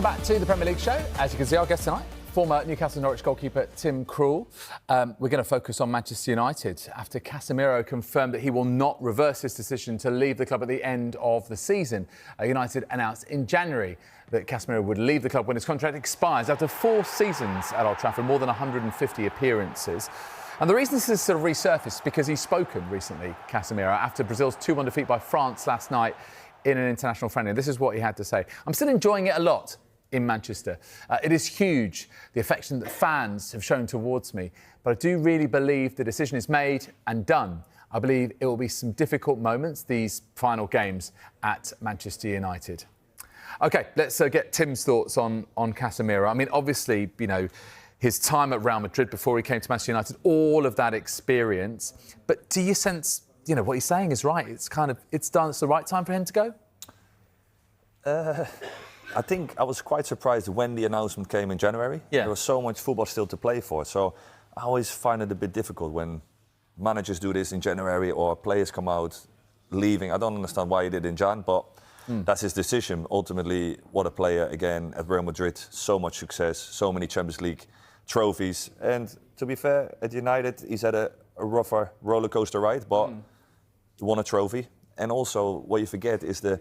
Back to the Premier League show. As you can see, our guest tonight, former Newcastle Norwich goalkeeper Tim Krul. We're going to focus on Manchester United after Casemiro confirmed that he will not reverse his decision to leave the club at the end of the season. United announced in January that Casemiro would leave the club when his contract expires after 4 seasons at Old Trafford, more than 150 appearances. And the reason this has sort of resurfaced is because he's spoken recently, Casemiro, after Brazil's 2-1 defeat by France last night in an international friendly. This is what he had to say. "I'm still enjoying it a lot in Manchester. It is huge, the affection that fans have shown towards me, but I do really believe the decision is made and done. I believe it will be some difficult moments, these final games at Manchester United." OK, let's get Tim's thoughts on Casemiro. I mean, obviously, you know, his time at Real Madrid before he came to Manchester United, all of that experience. But do you sense, you know, what he's saying is right? It's the right time for him to go? I think I was quite surprised when the announcement came in January. Yeah. There was so much football still to play for. So I always find it a bit difficult when managers do this in January or players come out leaving. I don't understand why he did it in Jan, but that's his decision. Ultimately, what a player, again, at Real Madrid. So much success, so many Champions League trophies. And to be fair, at United, he's had a rougher roller coaster ride, but he won a trophy. And also, what you forget is the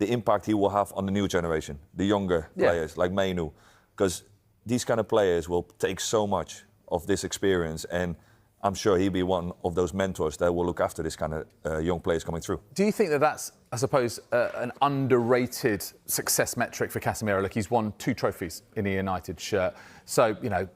impact he will have on the new generation, the younger players like Mainu, because these kind of players will take so much of this experience, and I'm sure he'll be one of those mentors that will look after this kind of young players coming through. Do you think that that's, I suppose, an underrated success metric for Casemiro? Look, he's won 2 trophies in a United shirt, so, you know,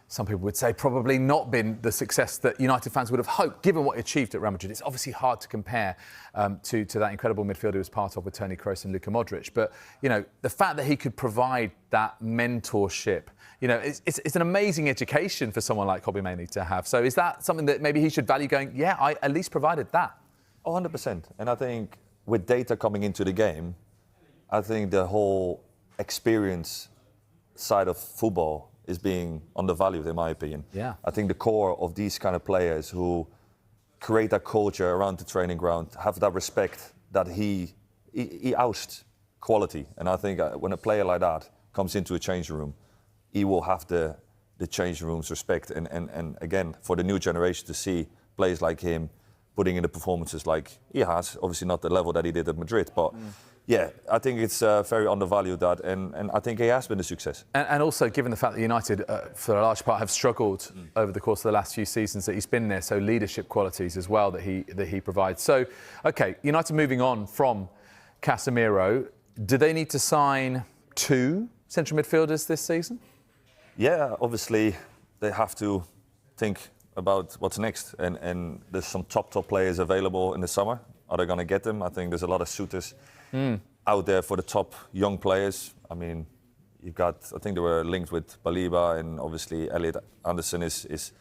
some people would say probably not been the success that United fans would have hoped, given what he achieved at Real Madrid. It's obviously hard to compare to that incredible midfielder he was part of with Toni Kroos and Luka Modric. But, you know, the fact that he could provide that mentorship, you know, it's an amazing education for someone like Kobbie Mainoo to have. So is that something that maybe he should value going, yeah, I at least provided that? Oh, 100%. And I think with data coming into the game, I think the whole experience side of football is being undervalued, in my opinion. Yeah. I think the core of these kind of players who create that culture around the training ground, have that respect that he ousts quality. And I think when a player like that comes into a changing room, he will have the changing room's respect. And again, for the new generation to see players like him putting in the performances like he has, obviously not the level that he did at Madrid, but yeah, I think it's very undervalued that, and I think he has been a success. And also, given the fact that United, for a large part, have struggled over the course of the last few seasons that he's been there, so leadership qualities as well that he provides. So, OK, United moving on from Casemiro, do they need to sign 2 central midfielders this season? Yeah, obviously they have to think about what's next, and there's some top players available in the summer. Are they going to get them? I think there's a lot of suitors out there for the top young players. I mean, you've got, I think they were linked with Baliba, and obviously Elliot Anderson is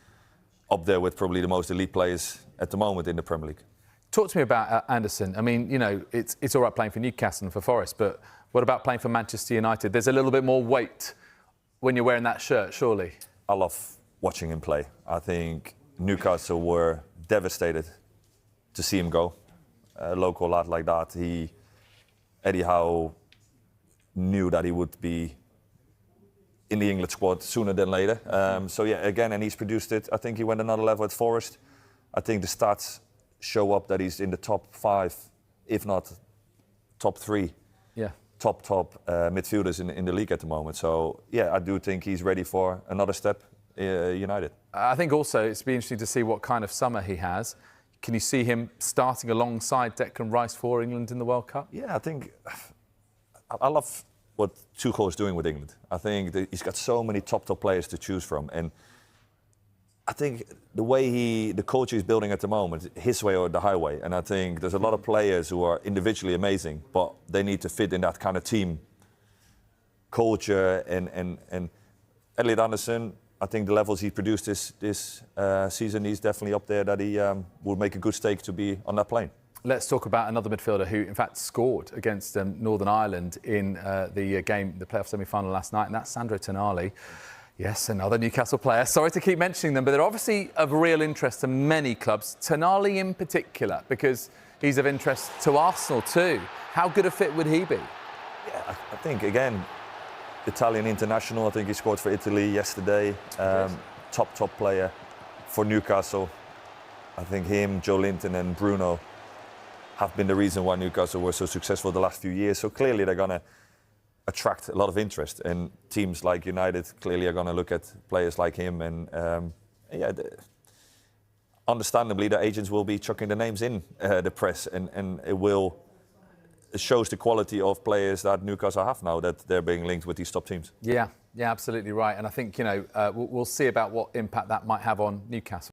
up there with probably the most elite players at the moment in the Premier League. Talk to me about Anderson. I mean, you know, it's all right playing for Newcastle and for Forest, but what about playing for Manchester United? There's a little bit more weight when you're wearing that shirt, surely. I love watching him play. I think Newcastle were devastated to see him go. A local lad like that, Eddie Howe knew that he would be in the England squad sooner than later. So yeah, again, and he's produced it. I think he went another level at Forest. I think the stats show up that he's in the top 5, if not top 3. Yeah. Top midfielders in the league at the moment. So yeah, I do think he's ready for another step. United. I think also it's be interesting to see what kind of summer he has. Can you see him starting alongside Declan Rice for England in the World Cup? Yeah, I think I love what Tuchel is doing with England. I think that he's got so many top players to choose from, and I think the way the culture is building at the moment, his way or the highway. And I think there's a lot of players who are individually amazing, but they need to fit in that kind of team culture. And Elliot Anderson, I think the levels he produced this season, he's definitely up there that he will make a good stake to be on that plane. Let's talk about another midfielder who, in fact, scored against Northern Ireland in the playoff semi-final last night, and that's Sandro Tonali. Yes, another Newcastle player. Sorry to keep mentioning them, but they're obviously of real interest to many clubs. Tonali in particular, because he's of interest to Arsenal too. How good a fit would he be? Yeah, I think, again, Italian international. I think he scored for Italy yesterday. Top player for Newcastle. I think him, Joe Linton and Bruno have been the reason why Newcastle were so successful the last few years. So clearly they're going to attract a lot of interest. And teams like United clearly are going to look at players like him. And understandably, the agents will be chucking the names in the press. And it shows the quality of players that Newcastle have now, that they're being linked with these top teams. Yeah, absolutely right. And I think, we'll see about what impact that might have on Newcastle.